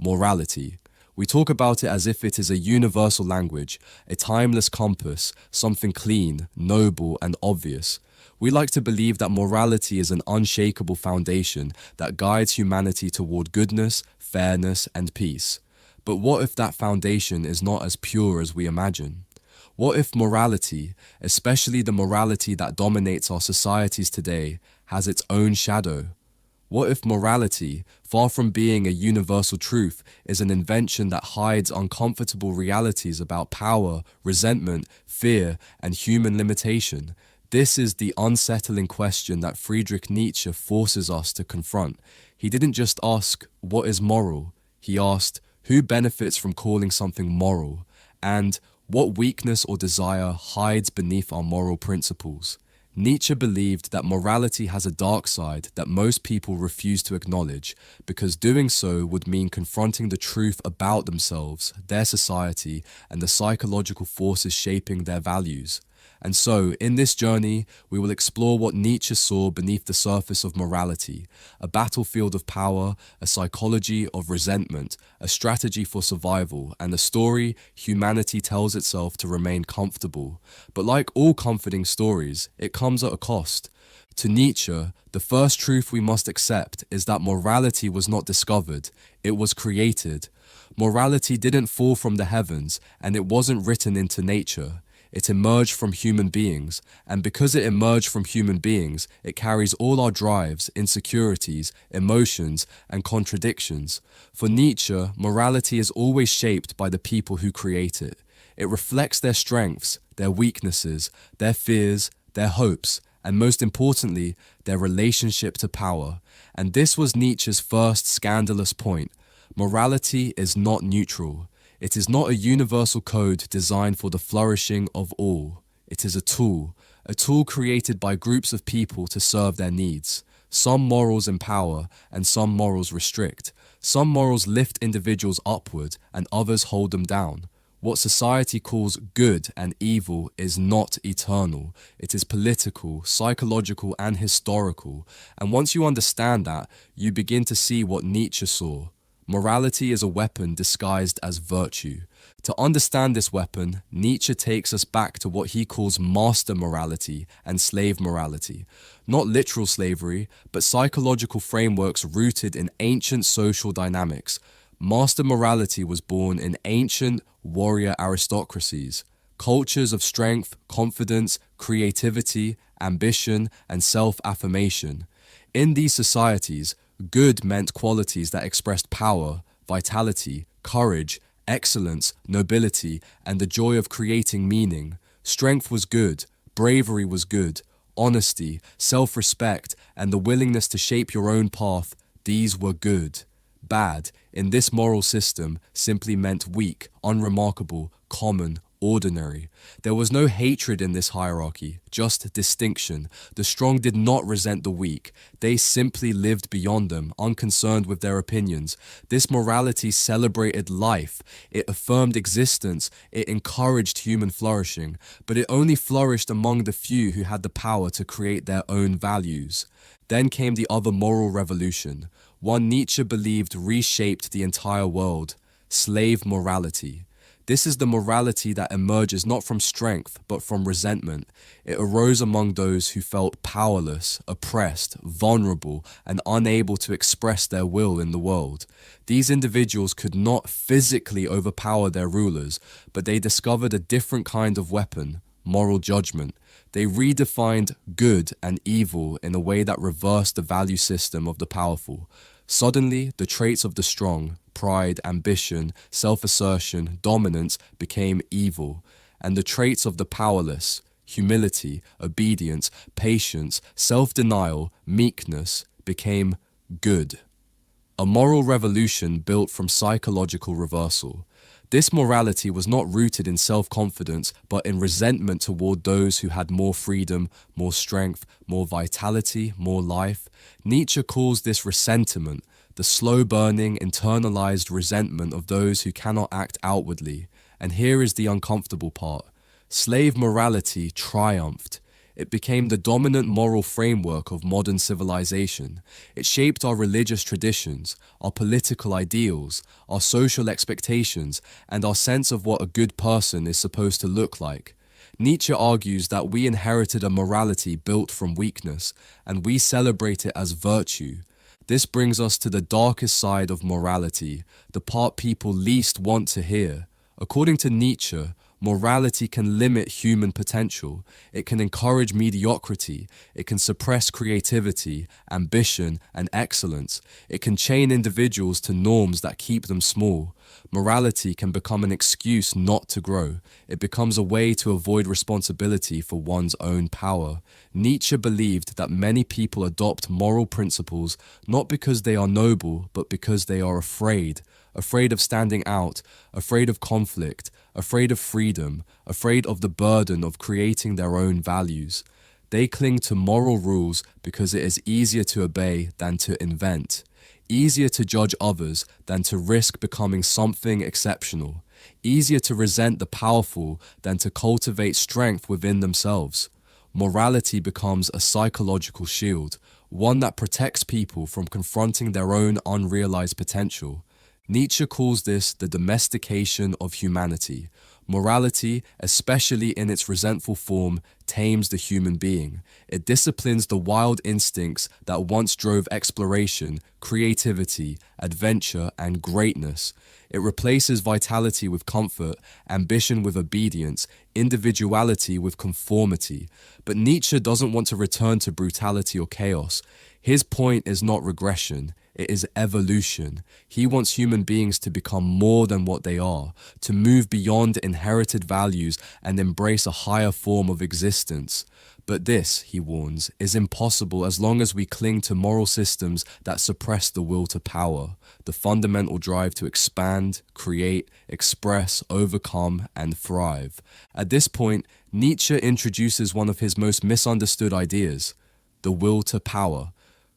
morality. We talk about it as if it is a universal language, a timeless compass, something clean, noble, and obvious. We like to believe that morality is an unshakable foundation that guides humanity toward goodness, fairness, and peace. But what if that foundation is not as pure as we imagine? What if morality, especially the morality that dominates our societies today, has its own shadow? What if morality, far from being a universal truth, is an invention that hides uncomfortable realities about power, resentment, fear, and human limitation? This is the unsettling question that Friedrich Nietzsche forces us to confront. He didn't just ask, what is moral? He asked, who benefits from calling something moral? And what weakness or desire hides beneath our moral principles? Nietzsche believed that morality has a dark side that most people refuse to acknowledge, because doing so would mean confronting the truth about themselves, their society, and the psychological forces shaping their values. And so, in this journey, we will explore what Nietzsche saw beneath the surface of morality, a battlefield of power, a psychology of resentment, a strategy for survival, and a story humanity tells itself to remain comfortable. But like all comforting stories, it comes at a cost. To Nietzsche, the first truth we must accept is that morality was not discovered, it was created. Morality didn't fall from the heavens, and it wasn't written into nature. It emerged from human beings, and because it emerged from human beings, it carries all our drives, insecurities, emotions, and contradictions. For Nietzsche, morality is always shaped by the people who create it. It reflects their strengths, their weaknesses, their fears, their hopes, and most importantly, their relationship to power. And this was Nietzsche's first scandalous point. Morality is not neutral. It is not a universal code designed for the flourishing of all. It is a tool created by groups of people to serve their needs. Some morals empower and some morals restrict. Some morals lift individuals upward and others hold them down. What society calls good and evil is not eternal. It is political, psychological, and historical. And once you understand that, you begin to see what Nietzsche saw. Morality is a weapon disguised as virtue. To understand this weapon, Nietzsche takes us back to what he calls master morality and slave morality. Not literal slavery, but psychological frameworks rooted in ancient social dynamics. Master morality was born in ancient warrior aristocracies, cultures of strength, confidence, creativity, ambition, and self-affirmation. In these societies, good meant qualities that expressed power, vitality, courage, excellence, nobility, and the joy of creating meaning. Strength was good, bravery was good, honesty, self-respect, and the willingness to shape your own path, these were good. Bad, in this moral system, simply meant weak, unremarkable, common, ordinary. There was no hatred in this hierarchy, just distinction. The strong did not resent the weak. They simply lived beyond them, unconcerned with their opinions. This morality celebrated life. It affirmed existence. It encouraged human flourishing. But it only flourished among the few who had the power to create their own values. Then came the other moral revolution. One Nietzsche believed reshaped the entire world. Slave morality. This is the morality that emerges not from strength, but from resentment. It arose among those who felt powerless, oppressed, vulnerable, and unable to express their will in the world. These individuals could not physically overpower their rulers, but they discovered a different kind of weapon, moral judgment. They redefined good and evil in a way that reversed the value system of the powerful. Suddenly, the traits of the strong, pride, ambition, self-assertion, dominance, became evil, and the traits of the powerless, humility, obedience, patience, self-denial, meekness, became good. A moral revolution built from psychological reversal. This morality was not rooted in self-confidence, but in resentment toward those who had more freedom, more strength, more vitality, more life. Nietzsche calls this ressentiment, the slow-burning, internalized resentment of those who cannot act outwardly. And here is the uncomfortable part. Slave morality triumphed. It became the dominant moral framework of modern civilization. It shaped our religious traditions, our political ideals, our social expectations, and our sense of what a good person is supposed to look like. Nietzsche argues that we inherited a morality built from weakness, and we celebrate it as virtue. This brings us to the darkest side of morality, the part people least want to hear. According to Nietzsche, morality can limit human potential. It can encourage mediocrity. It can suppress creativity, ambition, and excellence. It can chain individuals to norms that keep them small. Morality can become an excuse not to grow. It becomes a way to avoid responsibility for one's own power. Nietzsche believed that many people adopt moral principles not because they are noble, but because they are afraid. Afraid of standing out, afraid of conflict, afraid of freedom, afraid of the burden of creating their own values. They cling to moral rules because it is easier to obey than to invent, easier to judge others than to risk becoming something exceptional, easier to resent the powerful than to cultivate strength within themselves. Morality becomes a psychological shield, one that protects people from confronting their own unrealized potential. Nietzsche calls this the domestication of humanity. Morality, especially in its resentful form, tames the human being. It disciplines the wild instincts that once drove exploration, creativity, adventure, and greatness. It replaces vitality with comfort, ambition with obedience, individuality with conformity. But Nietzsche doesn't want to return to brutality or chaos. His point is not regression. It is evolution. He wants human beings to become more than what they are, to move beyond inherited values and embrace a higher form of existence. But this, he warns, is impossible as long as we cling to moral systems that suppress the will to power, the fundamental drive to expand, create, express, overcome, and thrive. At this point, Nietzsche introduces one of his most misunderstood ideas, the will to power.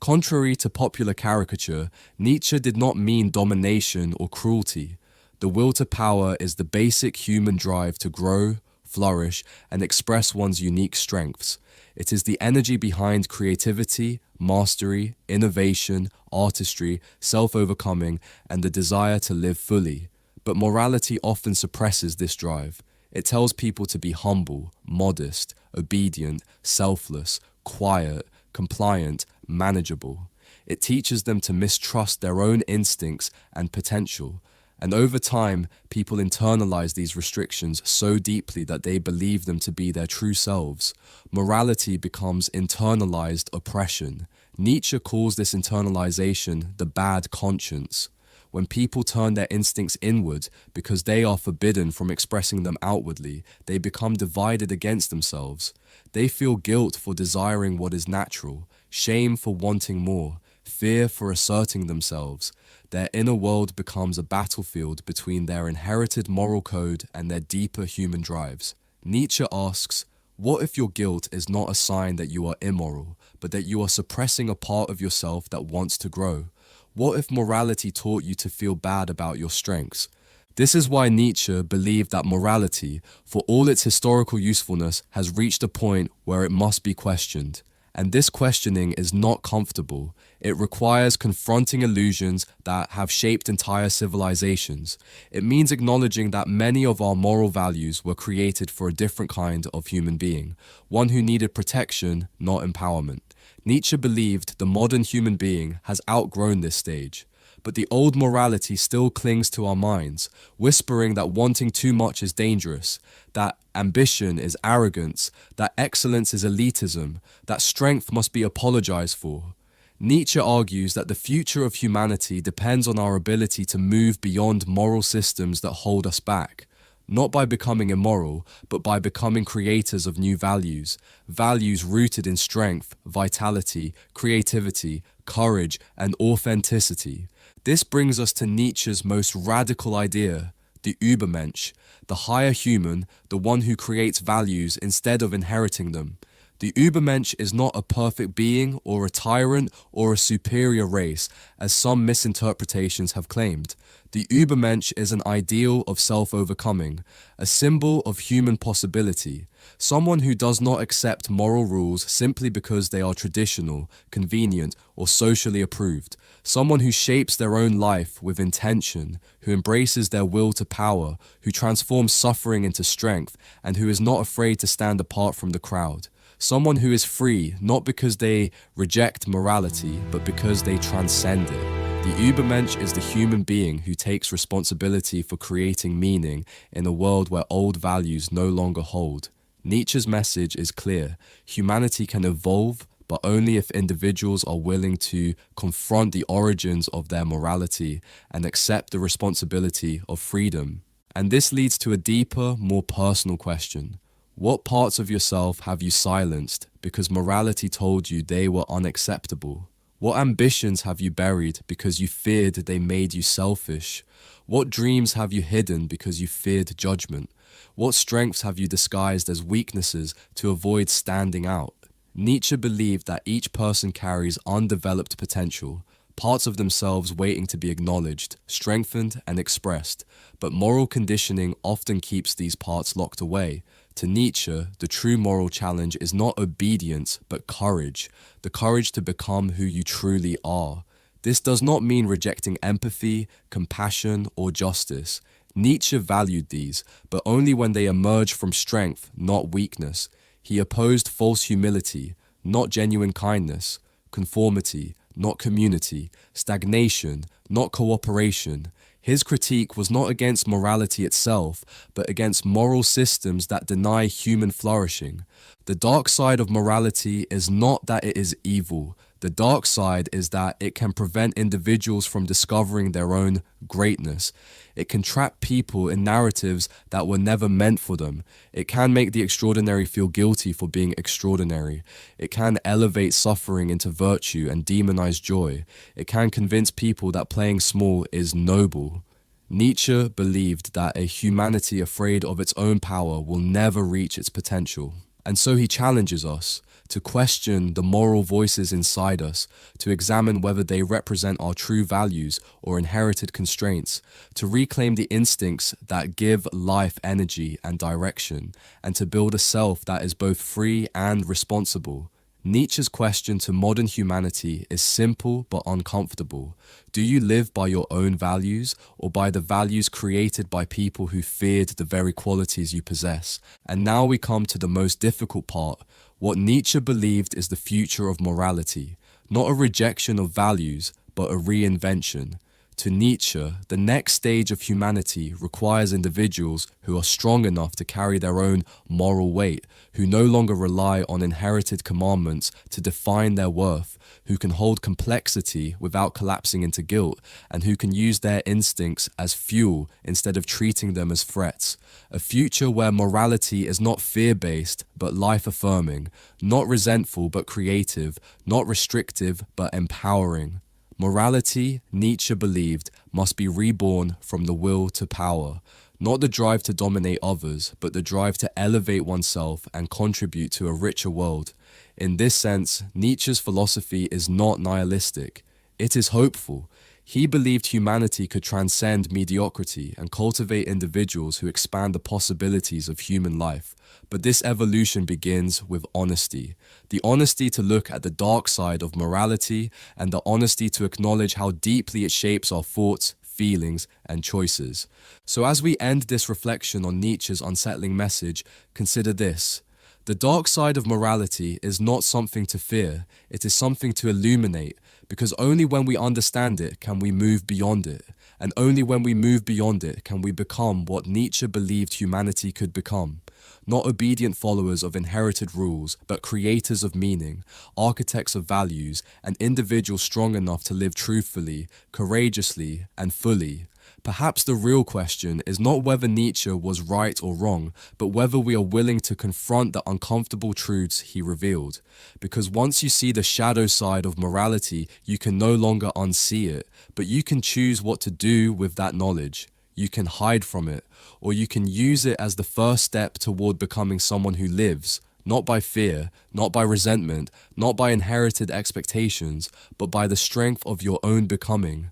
Contrary to popular caricature, Nietzsche did not mean domination or cruelty. The will to power is the basic human drive to grow, flourish, and express one's unique strengths. It is the energy behind creativity, mastery, innovation, artistry, self-overcoming, and the desire to live fully. But morality often suppresses this drive. It tells people to be humble, modest, obedient, selfless, quiet, compliant, manageable. It teaches them to mistrust their own instincts and potential. And over time, people internalize these restrictions so deeply that they believe them to be their true selves. Morality becomes internalized oppression. Nietzsche calls this internalization the bad conscience. When people turn their instincts inward because they are forbidden from expressing them outwardly, they become divided against themselves. They feel guilt for desiring what is natural, shame for wanting more, fear for asserting themselves. Their inner world becomes a battlefield between their inherited moral code and their deeper human drives. Nietzsche asks, what if your guilt is not a sign that you are immoral, but that you are suppressing a part of yourself that wants to grow? What if morality taught you to feel bad about your strengths? This is why Nietzsche believed that morality, for all its historical usefulness, has reached a point where it must be questioned. And this questioning is not comfortable. It requires confronting illusions that have shaped entire civilizations. It means acknowledging that many of our moral values were created for a different kind of human being, one who needed protection, not empowerment. Nietzsche believed the modern human being has outgrown this stage. But the old morality still clings to our minds, whispering that wanting too much is dangerous, that ambition is arrogance, that excellence is elitism, that strength must be apologized for. Nietzsche argues that the future of humanity depends on our ability to move beyond moral systems that hold us back, not by becoming immoral, but by becoming creators of new values, values rooted in strength, vitality, creativity, courage, and authenticity. This brings us to Nietzsche's most radical idea, the Übermensch, the higher human, the one who creates values instead of inheriting them. The Übermensch is not a perfect being or a tyrant or a superior race, as some misinterpretations have claimed. The Übermensch is an ideal of self-overcoming, a symbol of human possibility, someone who does not accept moral rules simply because they are traditional, convenient, or socially approved, someone who shapes their own life with intention, who embraces their will to power, who transforms suffering into strength, and who is not afraid to stand apart from the crowd. Someone who is free, not because they reject morality, but because they transcend it. The Übermensch is the human being who takes responsibility for creating meaning in a world where old values no longer hold. Nietzsche's message is clear. Humanity can evolve, but only if individuals are willing to confront the origins of their morality and accept the responsibility of freedom. And this leads to a deeper, more personal question. What parts of yourself have you silenced because morality told you they were unacceptable? What ambitions have you buried because you feared they made you selfish? What dreams have you hidden because you feared judgment? What strengths have you disguised as weaknesses to avoid standing out? Nietzsche believed that each person carries undeveloped potential, parts of themselves waiting to be acknowledged, strengthened, and expressed, but moral conditioning often keeps these parts locked away. To Nietzsche, the true moral challenge is not obedience, but courage, the courage to become who you truly are. This does not mean rejecting empathy, compassion, or justice. Nietzsche valued these, but only when they emerge from strength, not weakness. He opposed false humility, not genuine kindness, conformity, not community, stagnation, not cooperation. His critique was not against morality itself, but against moral systems that deny human flourishing. The dark side of morality is not that it is evil. The dark side is that it can prevent individuals from discovering their own greatness. It can trap people in narratives that were never meant for them. It can make the extraordinary feel guilty for being extraordinary. It can elevate suffering into virtue and demonize joy. It can convince people that playing small is noble. Nietzsche believed that a humanity afraid of its own power will never reach its potential. And so he challenges us to question the moral voices inside us, to examine whether they represent our true values or inherited constraints, to reclaim the instincts that give life energy and direction, and to build a self that is both free and responsible. Nietzsche's question to modern humanity is simple but uncomfortable. Do you live by your own values or by the values created by people who feared the very qualities you possess? And now we come to the most difficult part, what Nietzsche believed is the future of morality, not a rejection of values, but a reinvention. To Nietzsche, the next stage of humanity requires individuals who are strong enough to carry their own moral weight, who no longer rely on inherited commandments to define their worth, who can hold complexity without collapsing into guilt, and who can use their instincts as fuel instead of treating them as threats. A future where morality is not fear-based, but life-affirming, not resentful but creative, not restrictive but empowering. Morality, Nietzsche believed, must be reborn from the will to power, not the drive to dominate others, but the drive to elevate oneself and contribute to a richer world. In this sense, Nietzsche's philosophy is not nihilistic. It is hopeful. He believed humanity could transcend mediocrity and cultivate individuals who expand the possibilities of human life. But this evolution begins with honesty. The honesty to look at the dark side of morality and the honesty to acknowledge how deeply it shapes our thoughts, feelings, and choices. So as we end this reflection on Nietzsche's unsettling message, consider this. The dark side of morality is not something to fear, it is something to illuminate, because only when we understand it can we move beyond it, and only when we move beyond it can we become what Nietzsche believed humanity could become. Not obedient followers of inherited rules, but creators of meaning, architects of values, and individuals strong enough to live truthfully, courageously, and fully. Perhaps the real question is not whether Nietzsche was right or wrong, but whether we are willing to confront the uncomfortable truths he revealed. Because once you see the shadow side of morality, you can no longer unsee it, but you can choose what to do with that knowledge. You can hide from it, or you can use it as the first step toward becoming someone who lives, not by fear, not by resentment, not by inherited expectations, but by the strength of your own becoming.